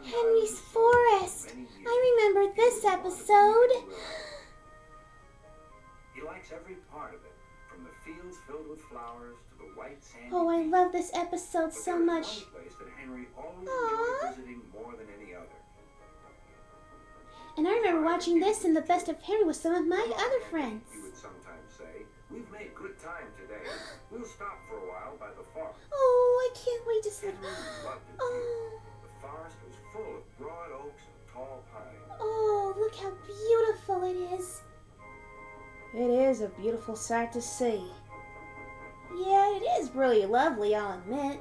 Henry's Forest. I remember this episode. He likes every part of it, from the fields filled with flowers to the white sandy Oh, I beach. love this episode But so there is much. one place that Henry always Aww. enjoyed visiting more than any other. And I remember watching this in the Best of Henry with some of my other friends. He would sometimes say, "We've made good time today. We'll stop for a while by the forest." Oh, I can't wait to see. Henry loved it here. Oh, The forest was full of broad oaks and tall pines. oh, look how beautiful it is. It is a beautiful sight to see. Yeah, it is really lovely, I'll admit.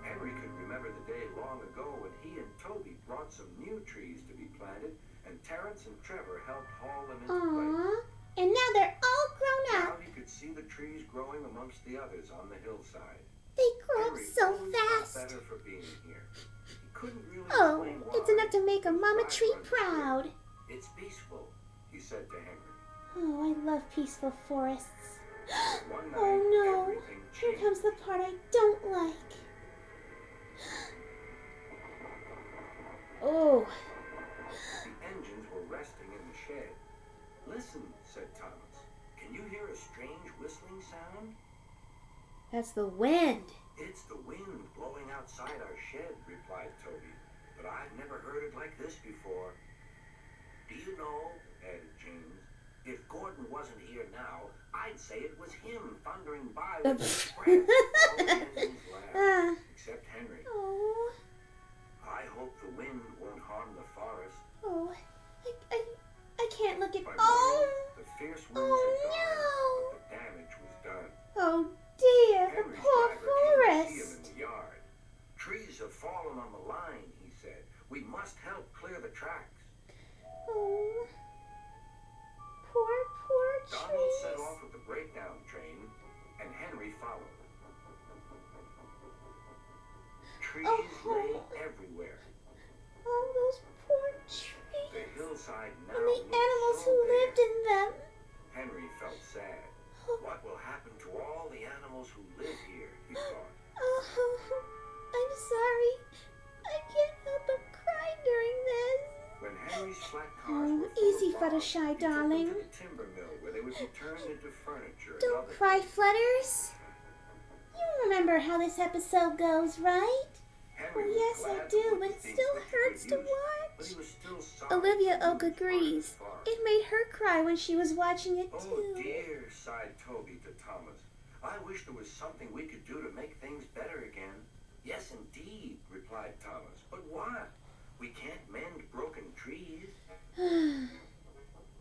Henry could remember the day long ago when he and Toby brought some new trees to be planted, and Terrence and Trevor helped haul them into place. Aww, and now they're all grown Now up. he could see the trees growing amongst the others on the hillside. They grow up Henry so always felt fast. better for being here. He couldn't really Oh, explain why. it's enough to make a mama Right tree runs here. proud. It's peaceful, he said to Henry. Oh, I love peaceful forests. One night, Oh no, everything here changed. comes the part I don't like. Oh, The engines were resting in the shed. "Listen," said Thomas. "Can you hear a strange whistling sound?" that's the wind. "It's the wind blowing outside our shed," replied Toby. "But I've never heard it like this before." "Do you know," added James, "if Gordon wasn't here now, I'd say it was him thundering by with his breath." All the engines laughed, except Henry. Oh, "I hope the wind won't harm the forest." oh, I can't look at. By Oh, morning, the fierce winds oh had gone, but the damage was done. oh dear, the Henry's poor driver came to see him forest. in the yard. "Trees have fallen on the line," he said. "We must help clear the tracks." Oh, poor Donald set trees. off with the breakdown train, and Henry followed. Trees lay everywhere. Oh, those poor The trees. hillside now And the looked animals so who bare. lived in them. Henry felt sad. Oh, What will happen to all the animals who live here, he thought. oh, I'm sorry. I can't help but cry during this. When Henry's flat cars Oh, were full easy, of logs, Fluttershy, he took them darling. to the timber mill where they would be turned into furniture and Don't other cry, things. Flutters. You remember how this episode goes, right? Henry Oh, was yes, I glad do, to put but the it things still to good hurts to use, but he watch. was still sorry Olivia for Oak losing part of the agrees. forest. It made her cry when she was watching it, "Oh too. dear," sighed Toby to Thomas. "I wish there was something we could do to make things better again." "Yes, indeed," replied Thomas. "But what? We can't mend broken trees."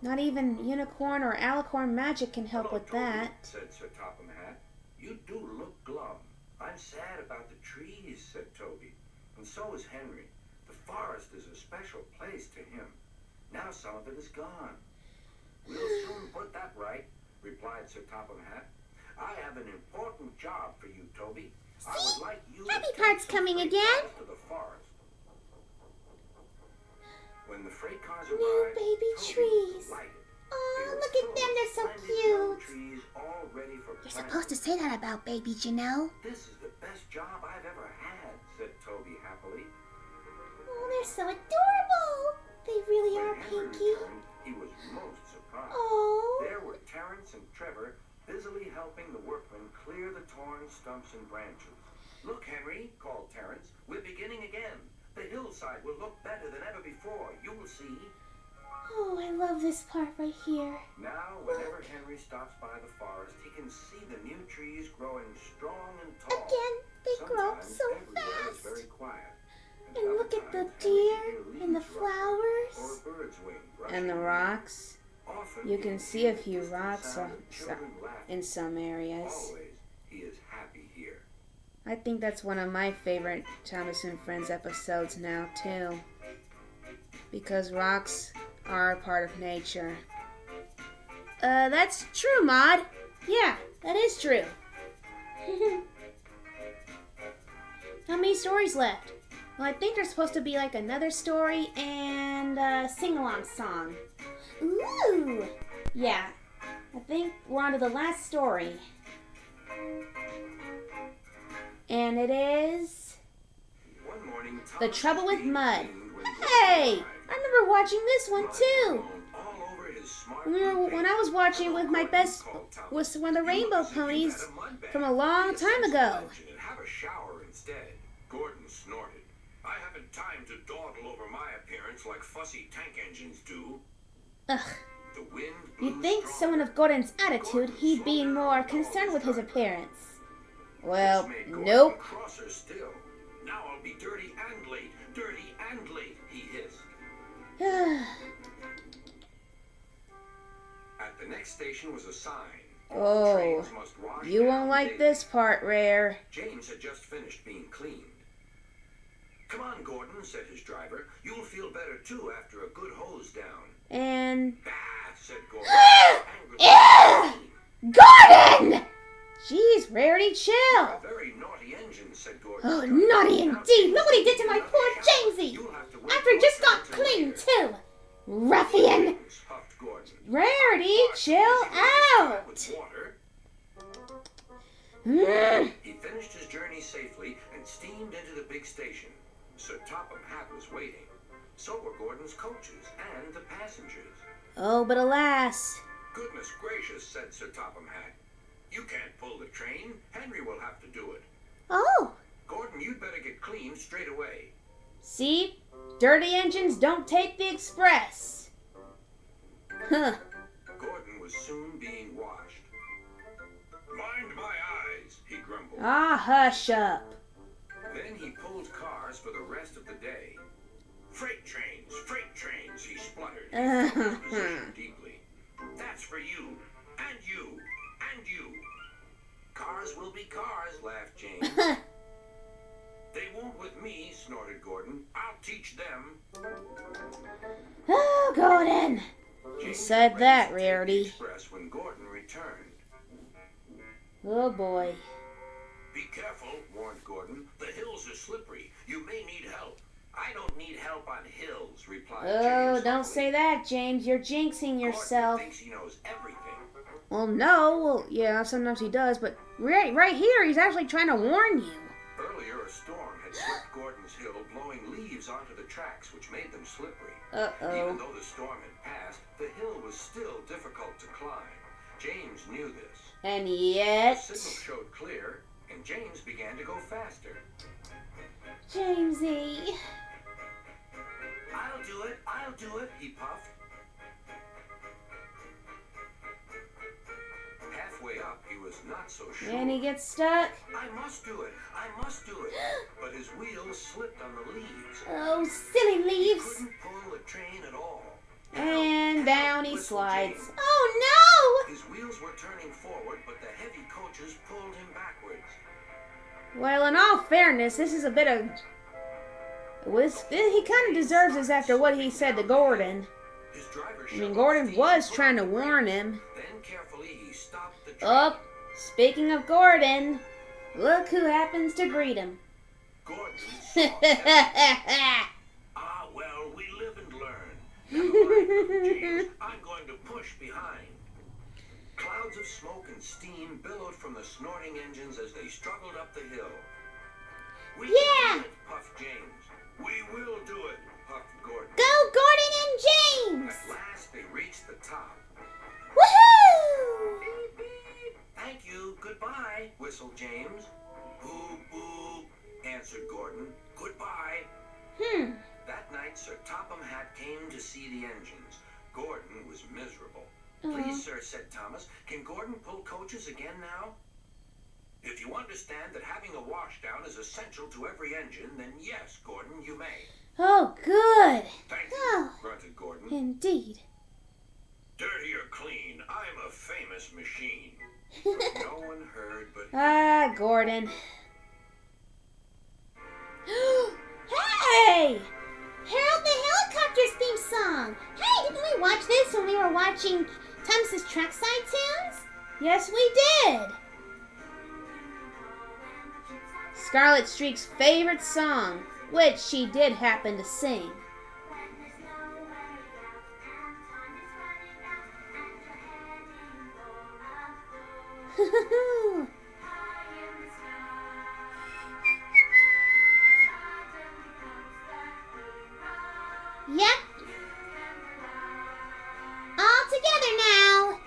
Not even unicorn or alicorn magic can help "Hello, with Toby," that. said Sir Topham Hatt. "You do look glum." "I'm sad about the trees," said Toby. "And so is Henry. The forest is a special place to him. Now some of it is gone." "We'll soon put that right," replied Sir Topham Hatt. "I have an important job for you, Toby. I would like you Happy to take part's some coming freight again. cars to the forest." When the freight cars New arrived, baby Toby was trees. delighted. Oh, They were look full at them, of they're so splendid young cute. trees all ready for You're planting. supposed to say that about babies, you know. "This is the best job I've ever had," said Toby happily. Oh, they're so adorable. They really When are, Henry Pinkie. returned, he was most surprised. Oh, There were Terrence and Trevor busily helping the workmen clear the torn stumps and branches. "Look, Henry," called Terrence, "we're beginning again. The hillside will look better than ever before. You will see." oh, I love this part right here. Now, whenever Henry stops by the forest, he can see the new trees growing strong and tall. Again, they grow up Sometimes so everywhere is fast. very quiet. And other look at the times, Henry deer can hear and the leaves rustling flowers. or a bird's wing brushing And the against rocks. Often You he can see a few distant rocks sound of children laughing. in some areas. Always, he is happy here. I think that's one of my favorite Thomas and Friends episodes now, too. Because rocks are a part of nature. That's true, Maud. Yeah, that is true. How many stories left? Well, I think there's supposed to be like another story and a sing-along song. Ooh, Yeah, I think we're on to the last story. And it is... One morning, The Thomas Trouble was with being Mud. cleaned when Hey! Gordon arrived. I remember watching this one too. All over his smart When I was watching with my best, was one of the Rainbow Ponies from a long time ago. Have a shower instead. Gordon snorted. I haven't time to dawdle over my appearance like fussy tank engines do. Ugh. The wind blew You'd think stronger. someone of Gordon's attitude, he'd be more concerned with his appearance. Well, This made Gordon nope. crosser still. Now I'll be dirty and late, he hissed. At the next station was a sign. All Oh, trains must wash you down won't like daily. this part, Rare. James had just finished being cleaned. Come on, Gordon, said his driver. You'll feel better too after a good hose down. And... Bah, said Gordon. Gordon! Jeez, Rarity, chill. A very naughty engine, said Gordon. Oh, naughty indeed. Look what he did to my poor Jamesy. You'll have to wait After he just till got it's clean, later. too. Ruffian. James, huffed Gordon. Rarity, chill out. With water. Mm. He finished his journey safely and steamed into the big station. Sir Topham Hatt was waiting. So were Gordon's coaches and the passengers. Oh, but alas. Goodness gracious, said Sir Topham Hatt. You can't pull the train. Henry will have to do it. Oh, Gordon, you'd better get cleaned straight away. see? Dirty engines don't take the express. Huh. Gordon was soon being washed. Mind my eyes, he grumbled. Ah, hush up. Then he pulled cars for the rest of the day. Freight trains, he spluttered. He felt his position deeply. That's for you, and you, and you. Cars will be cars, laughed James. They won't with me, snorted Gordon. I'll teach them. Oh, Gordon. You James said was that, ready to take the Rarity. express when Gordon returned. Oh, boy. Be careful, warned Gordon. The hills are slippery. You may need help. I don't need help on hills, replied Oh, James. don't say that, James. You're jinxing yourself. Gordon thinks he knows everything. Well, no. Well, yeah, sometimes he does, but right here, he's actually trying to warn you. Earlier, a storm had swept Gordon's hill, blowing leaves onto the tracks, which made them slippery. Even Uh-oh. though the storm had passed, the hill was still difficult to climb. James knew this. And The yet... signal showed clear, and James began to go faster. Jamesy. I'll do it, he puffed. Halfway up, he was not so sure. And he gets stuck. I must do it. But his wheels slipped on the leaves. Oh, silly He leaves. couldn't pull the train at all. And down he Whistled slides. James. Oh, His wheels were turning forward, but the heavy coaches pulled him backwards. no! Well, in all fairness, this is a bit of... He kind of deserves this after what he said to Gordon. His driver I mean, Gordon was trying to warn him. Then carefully he stopped the train. Oh, speaking of Gordon, look who happens to greet him. Gordon saw that. Ah, well, we live and learn. Never mind, James. I'm going to push behind. Clouds of smoke and steam billowed from the snorting engines as they struggled up the hill. We Yeah. can do it, puffed James. We will do it, puffed Gordon. Go, Gordon and James! At last they reached the top. Woohoo! Beep, beep. Thank you. Goodbye, whistled James. Boo, boo, answered Gordon. Goodbye. That night, Sir Topham Hatt came to see the engines. Gordon was miserable. Please, sir, said Thomas, can Gordon pull coaches again now? If you understand that having a washdown is essential to every engine, then yes, Gordon, you may. Oh, good. Thank you, Oh, grunted Gordon. indeed. Dirty or clean, I'm a famous machine. But no one heard but Ah, Gordon. Hey! Harold the Helicopter's theme song! Hey, didn't we watch this when we were watching Thomas's Trackside Tunes? Yes, we did! Scarlet Streak's favorite song, which she did happen to sing. Yep. All together now.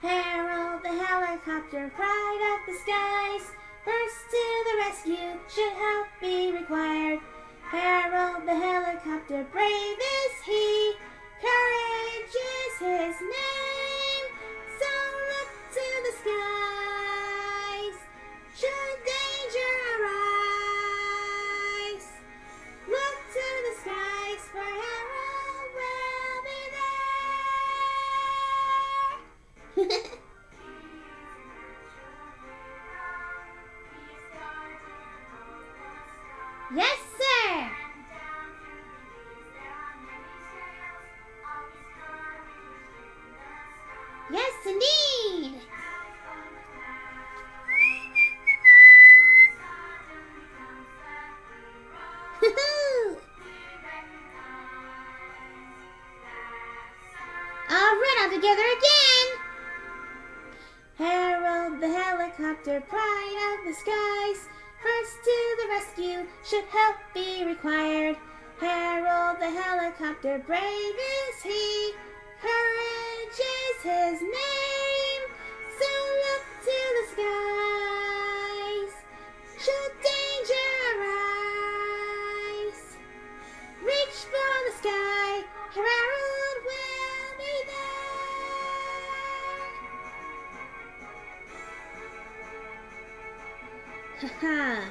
Harold the helicopter, pride of the skies, first to the rescue, should help be required. Harold the helicopter, brave is he, courage is his name. So look to the skies, should danger arise. Look to the skies, for Harold will be there. Yes, sir. Yes, indeed. All right, all together again. Harold the helicopter, pride of the skies, first to the rescue, should help be required. Harold the helicopter, brave is he, courage is his name. So look to the skies, should danger arise. Reach for the sky, Harold will be there. Haha.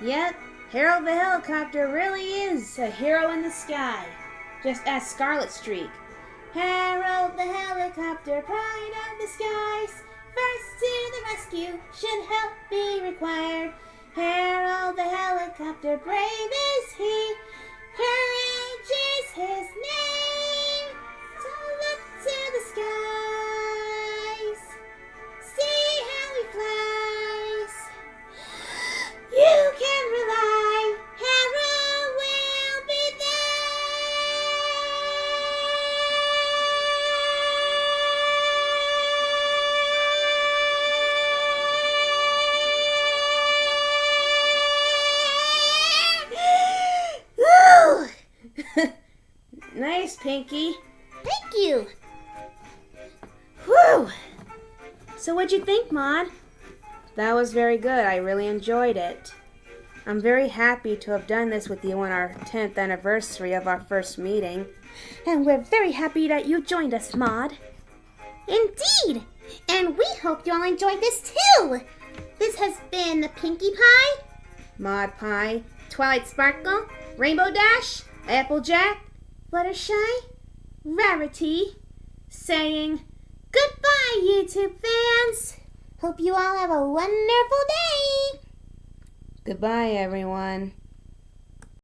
Yep, Harold the helicopter really is a hero in the sky, just as Scarlet Streak. Harold the helicopter, pride of the skies, first to the rescue, should help be required. Harold the helicopter, brave is he, courage is his name. So look to the skies, see how he flies. You can rely, Harold will be there. Nice, Pinkie. Thank you. Whew! So what'd you think, Maud? That was very good. I really enjoyed it. I'm very happy to have done this with you on our 10th anniversary of our first meeting. And we're very happy that you joined us, Maud. Indeed! And we hope you all enjoyed this too! This has been Pinkie Pie, Maud Pie, Twilight Sparkle, Rainbow Dash, Applejack, Fluttershy, Rarity, saying goodbye, YouTube fans! Hope you all have a wonderful day! Goodbye, everyone.